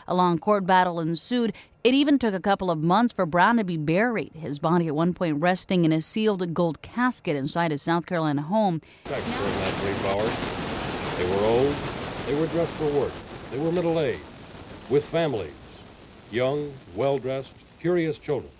A long court battle ensued. It even took a couple of months for Brown to be buried, his body at one point resting in a sealed gold casket inside his South Carolina home. During that brief hour, they were old, they were dressed for work, they were middle-aged, with families, young, well-dressed, curious children.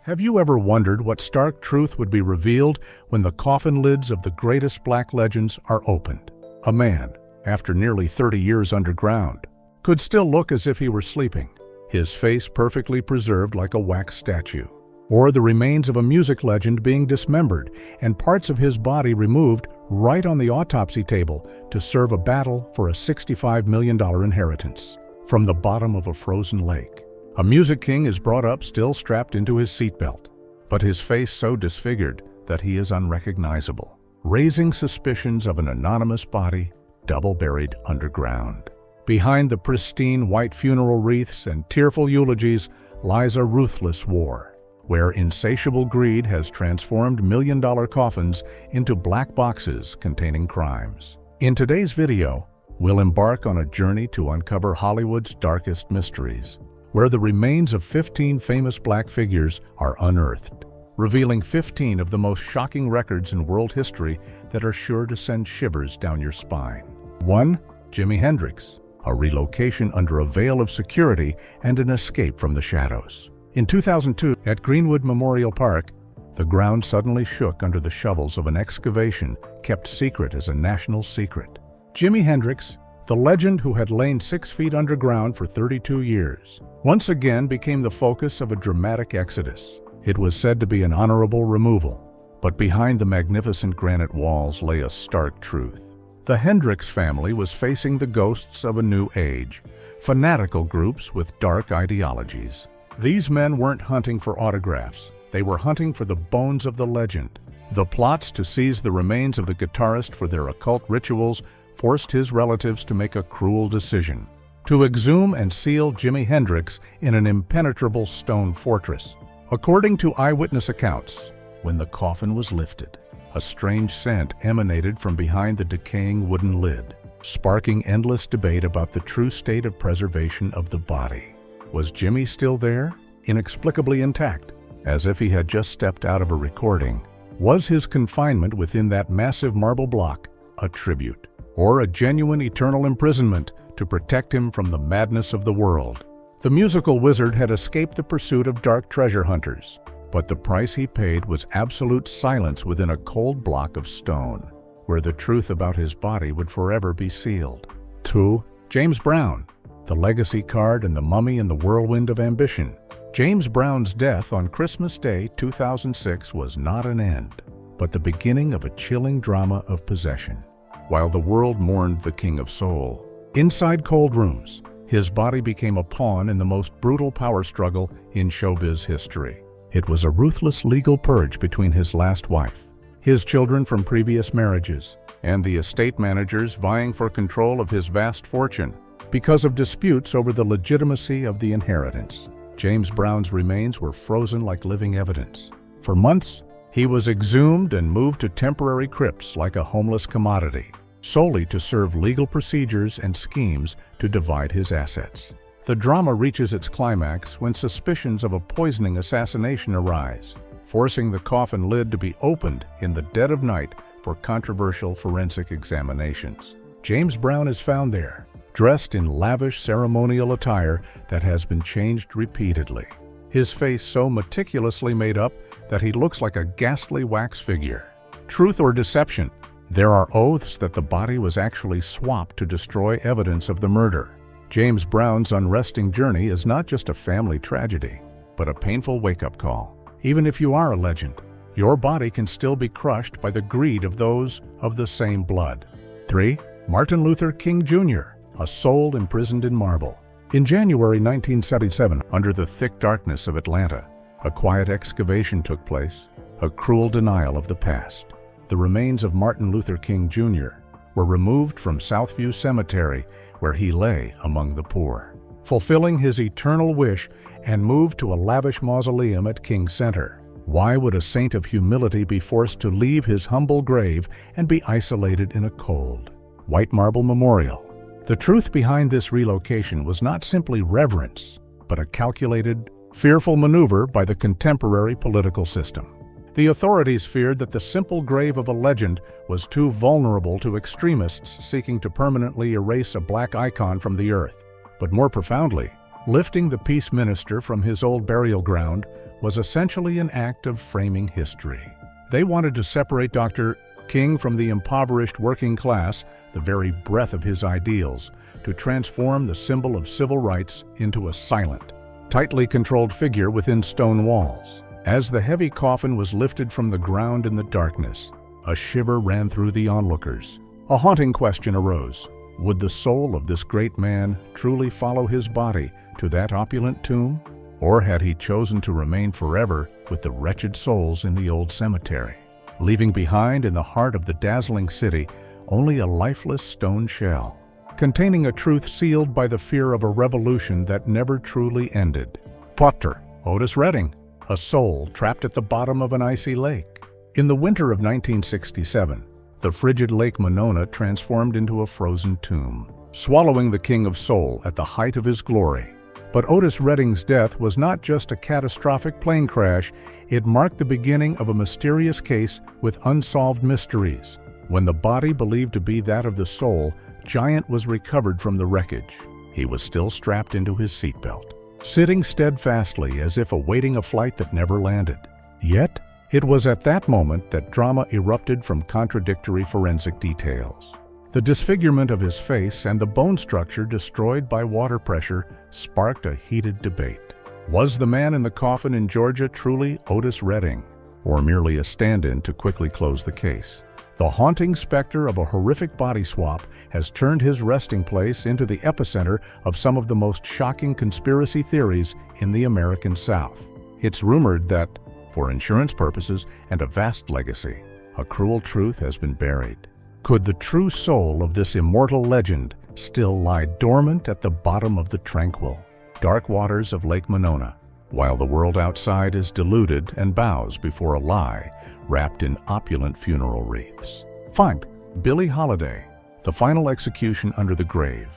Have you ever wondered what stark truth would be revealed when the coffin lids of the greatest black legends are opened? A man, after nearly 30 years underground, could still look as if he were sleeping, his face perfectly preserved like a wax statue. Or the remains of a music legend being dismembered and parts of his body removed right on the autopsy table to serve a battle for a $65 million inheritance. From the bottom of a frozen lake, a music king is brought up still strapped into his seatbelt, but his face so disfigured that he is unrecognizable, raising suspicions of an anonymous body double buried underground. Behind the pristine white funeral wreaths and tearful eulogies lies a ruthless war, where insatiable greed has transformed million-dollar coffins into black boxes containing crimes. In today's video, we'll embark on a journey to uncover Hollywood's darkest mysteries, where the remains of 15 famous black figures are unearthed, revealing 15 of the most shocking records in world history that are sure to send shivers down your spine. 1. Jimi Hendrix, a relocation under a veil of security and an escape from the shadows. In 2002, at Greenwood Memorial Park, the ground suddenly shook under the shovels of an excavation kept secret as a national secret. Jimi Hendrix, the legend who had lain 6 feet underground for 32 years, once again became the focus of a dramatic exodus. It was said to be an honorable removal, but behind the magnificent granite walls lay a stark truth. The Hendrix family was facing the ghosts of a new age, fanatical groups with dark ideologies. These men weren't hunting for autographs, they were hunting for the bones of the legend. The plots to seize the remains of the guitarist for their occult rituals forced his relatives to make a cruel decision: to exhume and seal Jimi Hendrix in an impenetrable stone fortress. According to eyewitness accounts, when the coffin was lifted, a strange scent emanated from behind the decaying wooden lid, sparking endless debate about the true state of preservation of the body. Was Jimi still there, inexplicably intact, as if he had just stepped out of a recording? Was his confinement within that massive marble block a tribute, or a genuine eternal imprisonment to protect him from the madness of the world? The musical wizard had escaped the pursuit of dark treasure hunters, but the price he paid was absolute silence within a cold block of stone, where the truth about his body would forever be sealed. 2. James Brown, the legacy card and the mummy in the whirlwind of ambition. James Brown's death on Christmas Day 2006 was not an end, but the beginning of a chilling drama of possession. While the world mourned the King of Soul, inside cold rooms, his body became a pawn in the most brutal power struggle in showbiz history. It was a ruthless legal purge between his last wife, his children from previous marriages, and the estate managers vying for control of his vast fortune because of disputes over the legitimacy of the inheritance. James Brown's remains were frozen like living evidence. For months, he was exhumed and moved to temporary crypts like a homeless commodity, solely to serve legal procedures and schemes to divide his assets. The drama reaches its climax when suspicions of a poisoning assassination arise, forcing the coffin lid to be opened in the dead of night for controversial forensic examinations. James Brown is found there, dressed in lavish ceremonial attire that has been changed repeatedly, his face so meticulously made up that he looks like a ghastly wax figure. Truth or deception? There are oaths that the body was actually swapped to destroy evidence of the murder. James Brown's unresting journey is not just a family tragedy, but a painful wake-up call. Even if you are a legend, your body can still be crushed by the greed of those of the same blood. 3. Martin Luther King Jr., a soul imprisoned in marble. In January 1977, under the thick darkness of Atlanta, a quiet excavation took place, a cruel denial of the past. The remains of Martin Luther King Jr. were removed from Southview Cemetery, where he lay among the poor, fulfilling his eternal wish, and moved to a lavish mausoleum at King Center. Why would a saint of humility be forced to leave his humble grave and be isolated in a cold, white marble memorial? The truth behind this relocation was not simply reverence, but a calculated, fearful maneuver by the contemporary political system. The authorities feared that the simple grave of a legend was too vulnerable to extremists seeking to permanently erase a black icon from the earth. But more profoundly, lifting the peace minister from his old burial ground was essentially an act of framing history. They wanted to separate Dr. King from the impoverished working class, the very breath of his ideals, to transform the symbol of civil rights into a silent, tightly controlled figure within stone walls. As the heavy coffin was lifted from the ground in the darkness, a shiver ran through the onlookers. A haunting question arose. Would the soul of this great man truly follow his body to that opulent tomb? Or had he chosen to remain forever with the wretched souls in the old cemetery, leaving behind in the heart of the dazzling city only a lifeless stone shell, containing a truth sealed by the fear of a revolution that never truly ended? Rector, Otis Redding, a soul trapped at the bottom of an icy lake. In the winter of 1967, the frigid Lake Monona transformed into a frozen tomb, swallowing the King of Soul at the height of his glory. But Otis Redding's death was not just a catastrophic plane crash, it marked the beginning of a mysterious case with unsolved mysteries. When the body believed to be that of the soul, Giant was recovered from the wreckage. He was still strapped into his seatbelt, sitting steadfastly as if awaiting a flight that never landed. Yet, it was at that moment that drama erupted from contradictory forensic details. The disfigurement of his face and the bone structure destroyed by water pressure sparked a heated debate. Was the man in the coffin in Georgia truly Otis Redding, or merely a stand-in to quickly close the case? The haunting specter of a horrific body swap has turned his resting place into the epicenter of some of the most shocking conspiracy theories in the American South. It's rumored that, for insurance purposes and a vast legacy, a cruel truth has been buried. Could the true soul of this immortal legend still lie dormant at the bottom of the tranquil, dark waters of Lake Monona, while the world outside is deluded and bows before a lie wrapped in opulent funeral wreaths? 5. Billie Holiday, the final execution under the grave.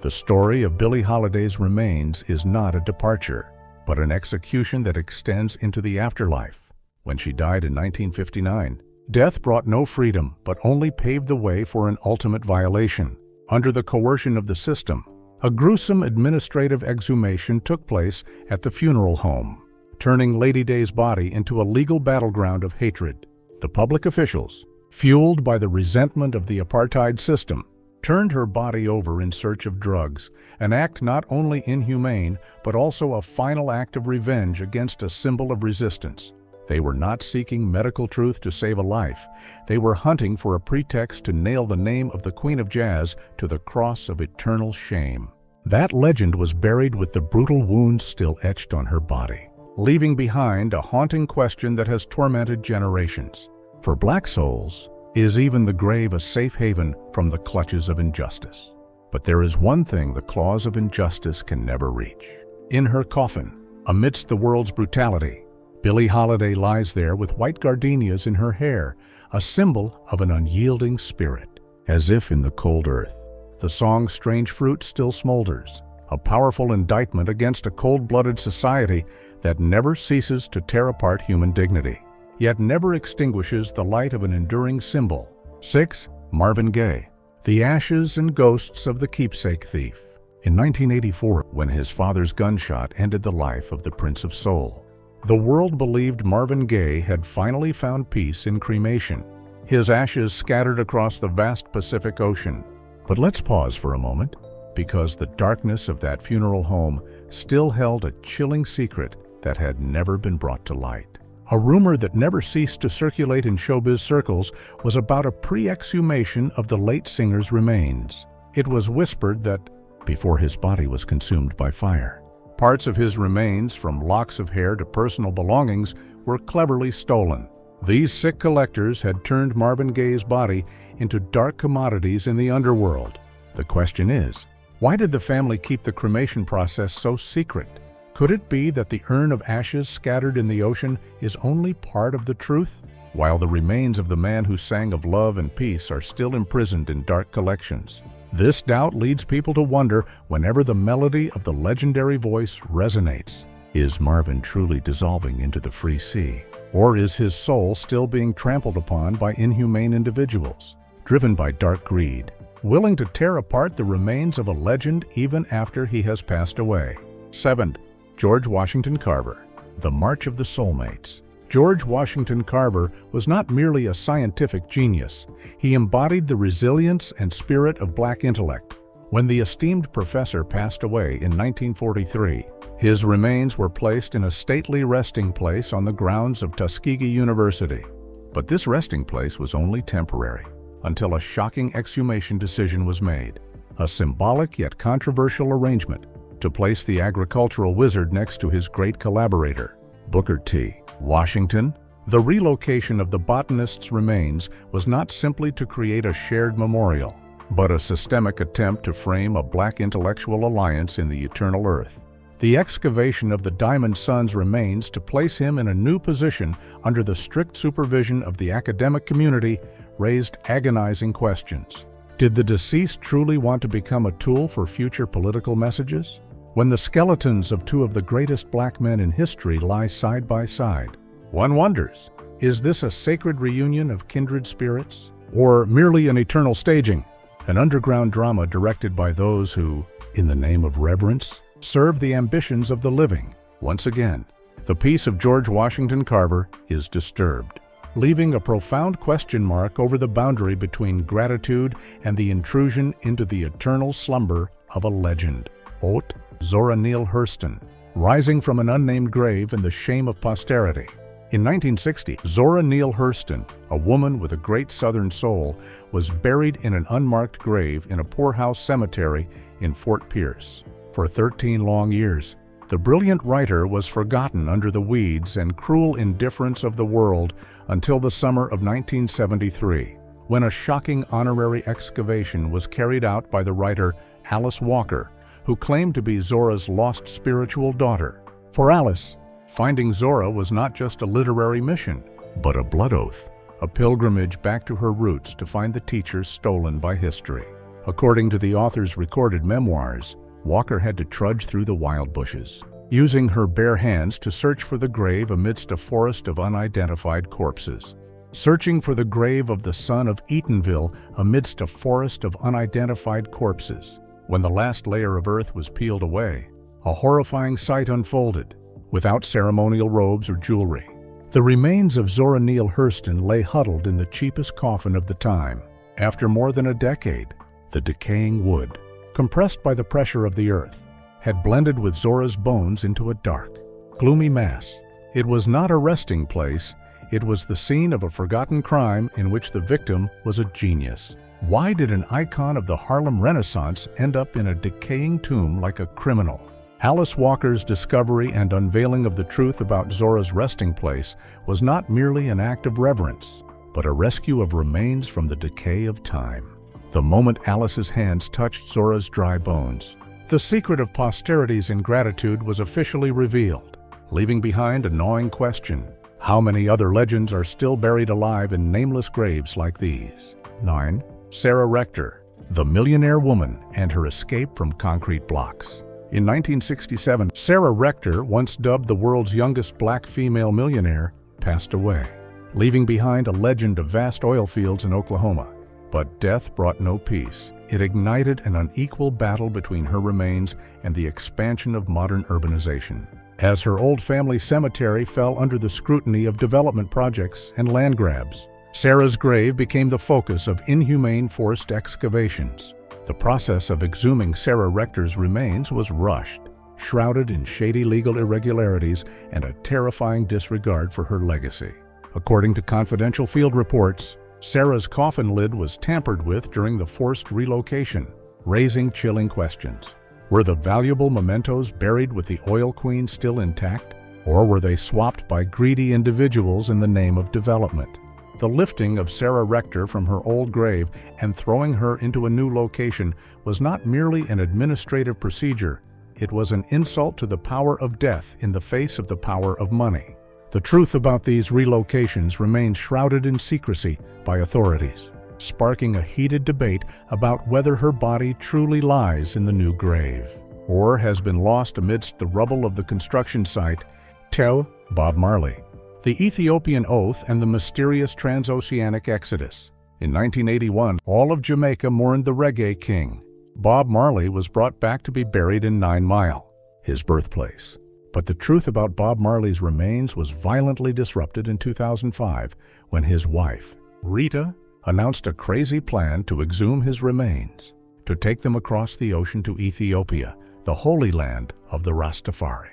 The story of Billie Holiday's remains is not a departure, but an execution that extends into the afterlife. When she died in 1959, death brought no freedom, but only paved the way for an ultimate violation. Under the coercion of the system, a gruesome administrative exhumation took place at the funeral home, turning Lady Day's body into a legal battleground of hatred. The public officials, fueled by the resentment of the apartheid system, turned her body over in search of drugs, an act not only inhumane, but also a final act of revenge against a symbol of resistance. They were not seeking medical truth to save a life. They were hunting for a pretext to nail the name of the Queen of Jazz to the cross of eternal shame. That legend was buried with the brutal wounds still etched on her body, leaving behind a haunting question that has tormented generations. For black souls, is even the grave a safe haven from the clutches of injustice? But there is one thing the claws of injustice can never reach. In her coffin, amidst the world's brutality, Billie Holiday lies there with white gardenias in her hair, a symbol of an unyielding spirit. As if in the cold earth, the song Strange Fruit still smolders, a powerful indictment against a cold-blooded society that never ceases to tear apart human dignity, yet never extinguishes the light of an enduring symbol. 6. Marvin Gaye, the ashes and ghosts of the keepsake thief. In 1984, when his father's gunshot ended the life of the Prince of Soul, the world believed Marvin Gaye had finally found peace in cremation, his ashes scattered across the vast Pacific Ocean. But let's pause for a moment, because the darkness of that funeral home still held a chilling secret that had never been brought to light. A rumor that never ceased to circulate in showbiz circles was about a pre-exhumation of the late singer's remains. It was whispered that, before his body was consumed by fire, parts of his remains, from locks of hair to personal belongings, were cleverly stolen. These sick collectors had turned Marvin Gaye's body into dark commodities in the underworld. The question is, why did the family keep the cremation process so secret? Could it be that the urn of ashes scattered in the ocean is only part of the truth, while the remains of the man who sang of love and peace are still imprisoned in dark collections? This doubt leads people to wonder whenever the melody of the legendary voice resonates. Is Marvin truly dissolving into the free sea? Or is his soul still being trampled upon by inhumane individuals, driven by dark greed, willing to tear apart the remains of a legend even after he has passed away? 7. George Washington Carver, The March of the Soulmates. George Washington Carver was not merely a scientific genius. He embodied the resilience and spirit of Black intellect. When the esteemed professor passed away in 1943, his remains were placed in a stately resting place on the grounds of Tuskegee University. But this resting place was only temporary, until a shocking exhumation decision was made, a symbolic yet controversial arrangement to place the agricultural wizard next to his great collaborator, Booker T. Washington. The relocation of the botanist's remains was not simply to create a shared memorial, but a systemic attempt to frame a Black intellectual alliance in the eternal earth. The excavation of the Diamond Son's remains to place him in a new position under the strict supervision of the academic community raised agonizing questions. Did the deceased truly want to become a tool for future political messages? When the skeletons of two of the greatest Black men in history lie side by side, one wonders, is this a sacred reunion of kindred spirits? Or merely an eternal staging, an underground drama directed by those who, in the name of reverence, serve the ambitions of the living? Once again, the peace of George Washington Carver is disturbed, leaving a profound question mark over the boundary between gratitude and the intrusion into the eternal slumber of a legend. Haute Zora Neale Hurston, rising from an unnamed grave in the shame of posterity. In 1960, Zora Neale Hurston, a woman with a great Southern soul, was buried in an unmarked grave in a poorhouse cemetery in Fort Pierce. For 13 long years, the brilliant writer was forgotten under the weeds and cruel indifference of the world until the summer of 1973, when a shocking honorary excavation was carried out by the writer Alice Walker, who claimed to be Zora's lost spiritual daughter. For Alice, finding Zora was not just a literary mission, but a blood oath, a pilgrimage back to her roots to find the teachers stolen by history. According to the author's recorded memoirs, Walker had to trudge through the wild bushes, using her bare hands to search for the grave amidst a forest of unidentified corpses. Searching for the grave of the son of Eatonville amidst a forest of unidentified corpses. When the last layer of earth was peeled away, a horrifying sight unfolded, without ceremonial robes or jewelry. The remains of Zora Neale Hurston lay huddled in the cheapest coffin of the time. After more than a decade, the decaying wood, compressed by the pressure of the earth, had blended with Zora's bones into a dark, gloomy mass. It was not a resting place, it was the scene of a forgotten crime in which the victim was a genius. Why did an icon of the Harlem Renaissance end up in a decaying tomb like a criminal? Alice Walker's discovery and unveiling of the truth about Zora's resting place was not merely an act of reverence, but a rescue of remains from the decay of time. The moment Alice's hands touched Zora's dry bones, the secret of posterity's ingratitude was officially revealed, leaving behind a gnawing question: how many other legends are still buried alive in nameless graves like these? 9. Sarah Rector, the millionaire woman and her escape from concrete blocks. In 1967, Sarah Rector, once dubbed the world's youngest Black female millionaire, passed away, leaving behind a legend of vast oil fields in Oklahoma. But death brought no peace. It ignited an unequal battle between her remains and the expansion of modern urbanization. As her old family cemetery fell under the scrutiny of development projects and land grabs, Sarah's grave became the focus of inhumane forced excavations. The process of exhuming Sarah Rector's remains was rushed, shrouded in shady legal irregularities and a terrifying disregard for her legacy. According to confidential field reports, Sarah's coffin lid was tampered with during the forced relocation, raising chilling questions. Were the valuable mementos buried with the oil queen still intact, or were they swapped by greedy individuals in the name of development? The lifting of Sarah Rector from her old grave and throwing her into a new location was not merely an administrative procedure, it was an insult to the power of death in the face of the power of money. The truth about these relocations remains shrouded in secrecy by authorities. sparking a heated debate about whether her body truly lies in the new grave or has been lost amidst the rubble of the construction site. Bob Marley. The Ethiopian Oath and the mysterious transoceanic exodus. In 1981, all of Jamaica mourned the reggae king. Bob Marley was brought back to be buried in 9 Mile, his birthplace. But the truth about Bob Marley's remains was violently disrupted in 2005 when his wife, Rita, announced a crazy plan to exhume his remains, to take them across the ocean to Ethiopia, the holy land of the Rastafari.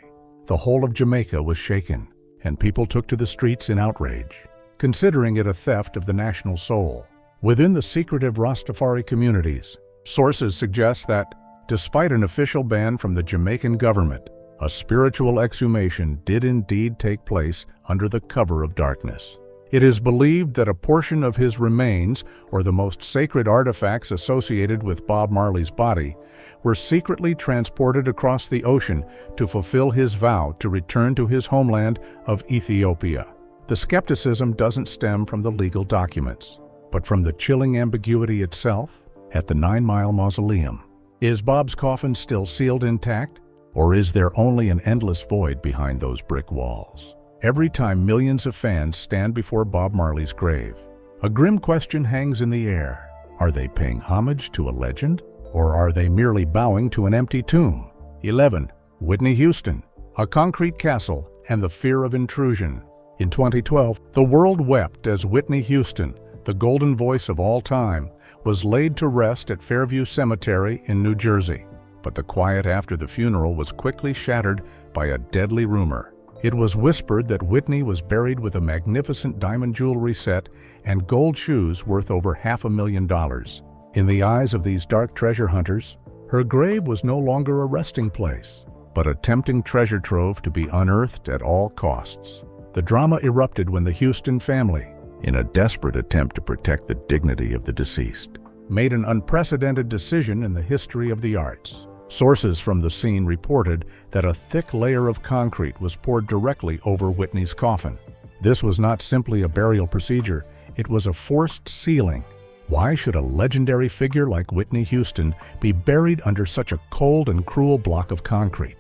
The whole of Jamaica was shaken, and people took to the streets in outrage, considering it a theft of the national soul. Within the secretive Rastafari communities, sources suggest that, despite an official ban from the Jamaican government, a spiritual exhumation did indeed take place under the cover of darkness. It is believed that a portion of his remains, or the most sacred artifacts associated with Bob Marley's body, were secretly transported across the ocean to fulfill his vow to return to his homeland of Ethiopia. The skepticism doesn't stem from the legal documents, but from the chilling ambiguity itself at the 9 Mile Mausoleum. Is Bob's coffin still sealed intact, or is there only an endless void behind those brick walls? Every time millions of fans stand before Bob Marley's grave, a grim question hangs in the air. Are they paying homage to a legend, or are they merely bowing to an empty tomb? 11. Whitney Houston, a concrete castle and the fear of intrusion. In 2012, the world wept as Whitney Houston, the golden voice of all time, was laid to rest at Fairview Cemetery in New Jersey. But the quiet after the funeral was quickly shattered by a deadly rumor. It was whispered that Whitney was buried with a magnificent diamond jewelry set and gold shoes worth over $500,000. In the eyes of these dark treasure hunters, her grave was no longer a resting place, but a tempting treasure trove to be unearthed at all costs. The drama erupted when the Houston family, in a desperate attempt to protect the dignity of the deceased, made an unprecedented decision in the history of the arts. Sources from the scene reported that a thick layer of concrete was poured directly over Whitney's coffin. This was not simply a burial procedure, it was a forced sealing. Why should a legendary figure like Whitney Houston be buried under such a cold and cruel block of concrete?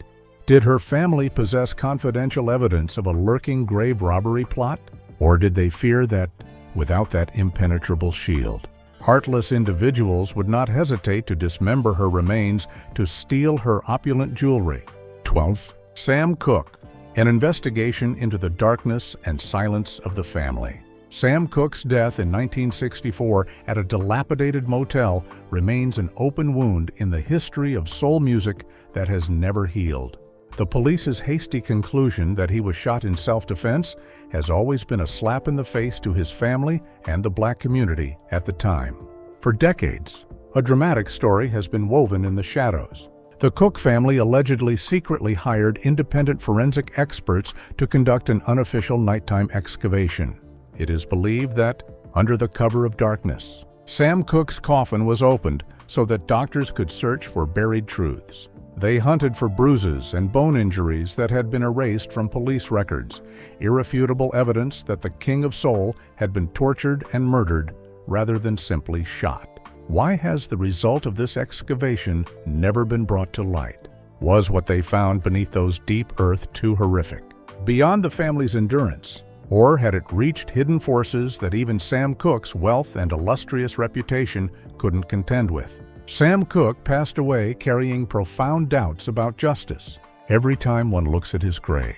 Did her family possess confidential evidence of a lurking grave robbery plot? Or did they fear that, without that impenetrable shield, heartless individuals would not hesitate to dismember her remains to steal her opulent jewelry? 12. Sam Cooke, an investigation into the darkness and silence of the family. Sam Cooke's death in 1964 at a dilapidated motel remains an open wound in the history of soul music that has never healed. The police's hasty conclusion that he was shot in self-defense has always been a slap in the face to his family and the black community at the time. For decades, a dramatic story has been woven in the shadows. The Cooke family allegedly secretly hired independent forensic experts to conduct an unofficial nighttime excavation. It is believed that, under the cover of darkness, Sam Cooke's coffin was opened so that doctors could search for buried truths. They hunted for bruises and bone injuries that had been erased from police records, irrefutable evidence that the King of Soul had been tortured and murdered rather than simply shot. Why has the result of this excavation never been brought to light? Was what they found beneath those deep earth too horrific, beyond the family's endurance? Or had it reached hidden forces that even Sam Cooke's wealth and illustrious reputation couldn't contend with? Sam Cooke passed away carrying profound doubts about justice. Every time one looks at his grave,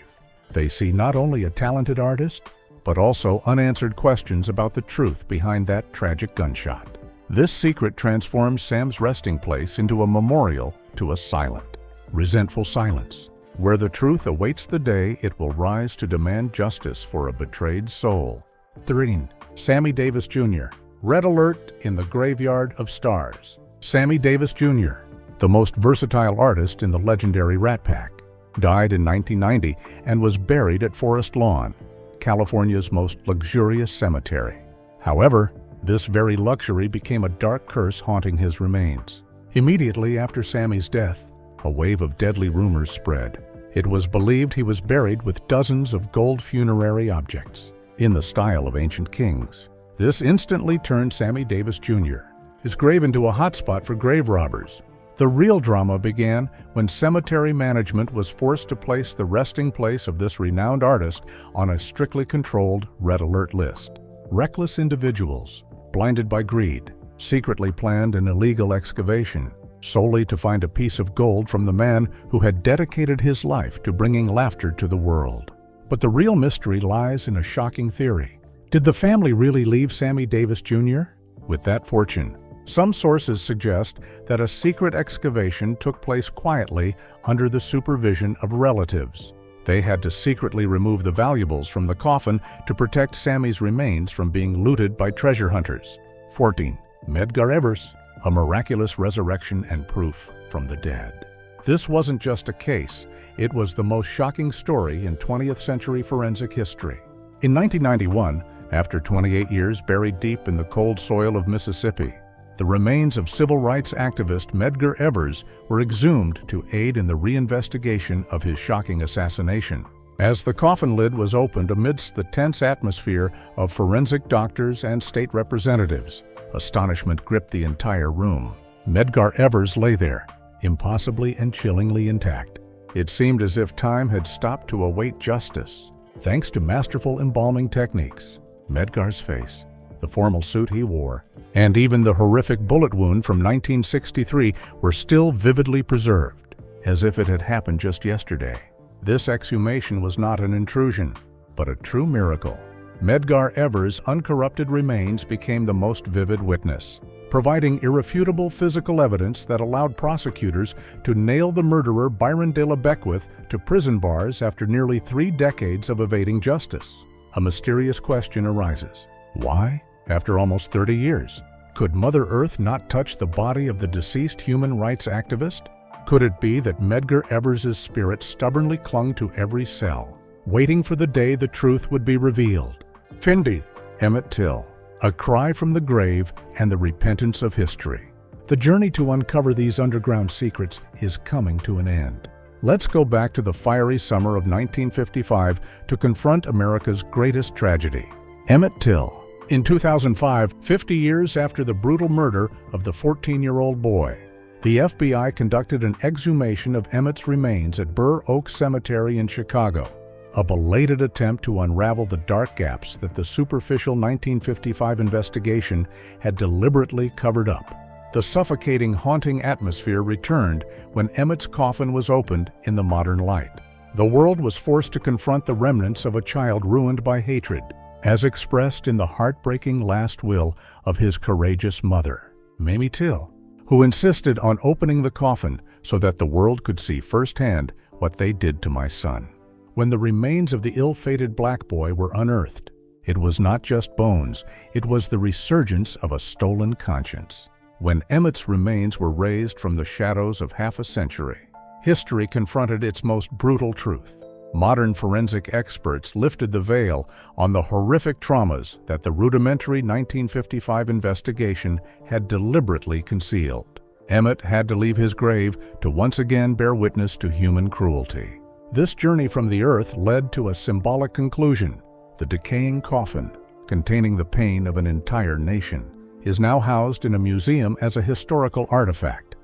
they see not only a talented artist, but also unanswered questions about the truth behind that tragic gunshot. This secret transforms Sam's resting place into a memorial to a silent, resentful silence, where the truth awaits the day it will rise to demand justice for a betrayed soul. 13. Sammy Davis Jr. Red alert in the graveyard of stars. Sammy Davis Jr., the most versatile artist in the legendary Rat Pack, died in 1990 and was buried at Forest Lawn, California's most luxurious cemetery. However, this very luxury became a dark curse haunting his remains. Immediately after Sammy's death, a wave of deadly rumors spread. It was believed he was buried with dozens of gold funerary objects, in the style of ancient kings. This instantly turned Sammy Davis Jr., his grave into a hotspot for grave robbers. The real drama began when cemetery management was forced to place the resting place of this renowned artist on a strictly controlled red alert list. Reckless individuals, blinded by greed, secretly planned an illegal excavation, solely to find a piece of gold from the man who had dedicated his life to bringing laughter to the world. But the real mystery lies in a shocking theory. Did the family really leave Sammy Davis Jr. with that fortune? Some sources suggest that a secret excavation took place quietly under the supervision of relatives. They had to secretly remove the valuables from the coffin to protect Sammy's remains from being looted by treasure hunters. 14. Medgar Evers, a miraculous resurrection and proof from the dead. This wasn't just a case, it was the most shocking story in 20th century forensic history. In 1991, after 28 years buried deep in the cold soil of Mississippi, the remains of civil rights activist Medgar Evers were exhumed to aid in the reinvestigation of his shocking assassination. As the coffin lid was opened amidst the tense atmosphere of forensic doctors and state representatives, astonishment gripped the entire room. Medgar Evers lay there, impossibly and chillingly intact. It seemed as if time had stopped to await justice. Thanks to masterful embalming techniques, Medgar's face, the formal suit he wore, and even the horrific bullet wound from 1963 were still vividly preserved, as if it had happened just yesterday. This exhumation was not an intrusion, but a true miracle. Medgar Evers' uncorrupted remains became the most vivid witness, providing irrefutable physical evidence that allowed prosecutors to nail the murderer Byron de la Beckwith to prison bars after nearly 3 decades of evading justice. A mysterious question arises. Why? After almost 30 years, could Mother Earth not touch the body of the deceased human rights activist? Could it be that Medgar Evers' spirit stubbornly clung to every cell, waiting for the day the truth would be revealed? Finding Emmett Till, a cry from the grave and the repentance of history. The journey to uncover these underground secrets is coming to an end. Let's go back to the fiery summer of 1955 to confront America's greatest tragedy. Emmett Till. In 2005, 50 years after the brutal murder of the 14-year-old boy, the FBI conducted an exhumation of Emmett's remains at Burr Oak Cemetery in Chicago, a belated attempt to unravel the dark gaps that the superficial 1955 investigation had deliberately covered up. The suffocating, haunting atmosphere returned when Emmett's coffin was opened in the modern light. The world was forced to confront the remnants of a child ruined by hatred, as expressed in the heartbreaking last will of his courageous mother, Mamie Till, who insisted on opening the coffin so that the world could see firsthand what they did to my son. When the remains of the ill-fated black boy were unearthed, it was not just bones, it was the resurgence of a stolen conscience. When Emmett's remains were raised from the shadows of half a century, history confronted its most brutal truth. Modern forensic experts lifted the veil on the horrific traumas that the rudimentary 1955 investigation had deliberately concealed. Emmett had to leave his grave to once again bear witness to human cruelty. This journey from the earth led to a symbolic conclusion. The decaying coffin, containing the pain of an entire nation, is now housed in a museum as a historical artifact.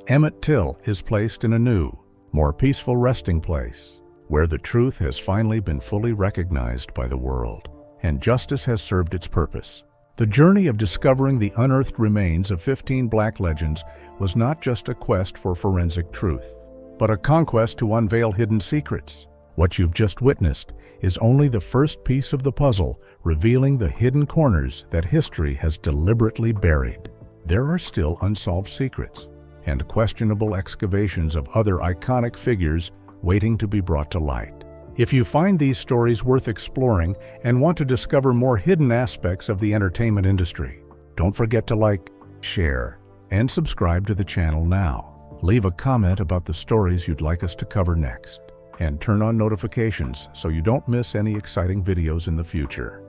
Emmett Till is placed in a new, more peaceful resting place, where the truth has finally been fully recognized by the world, and justice has served its purpose. The journey of discovering the unearthed remains of 15 black legends was not just a quest for forensic truth, but a conquest to unveil hidden secrets. What you've just witnessed is only the first piece of the puzzle, revealing the hidden corners that history has deliberately buried. There are still unsolved secrets and questionable excavations of other iconic figures waiting to be brought to light. If you find these stories worth exploring and want to discover more hidden aspects of the entertainment industry, don't forget to like, share, and subscribe to the channel now. Leave a comment about the stories you'd like us to cover next, and turn on notifications so you don't miss any exciting videos in the future.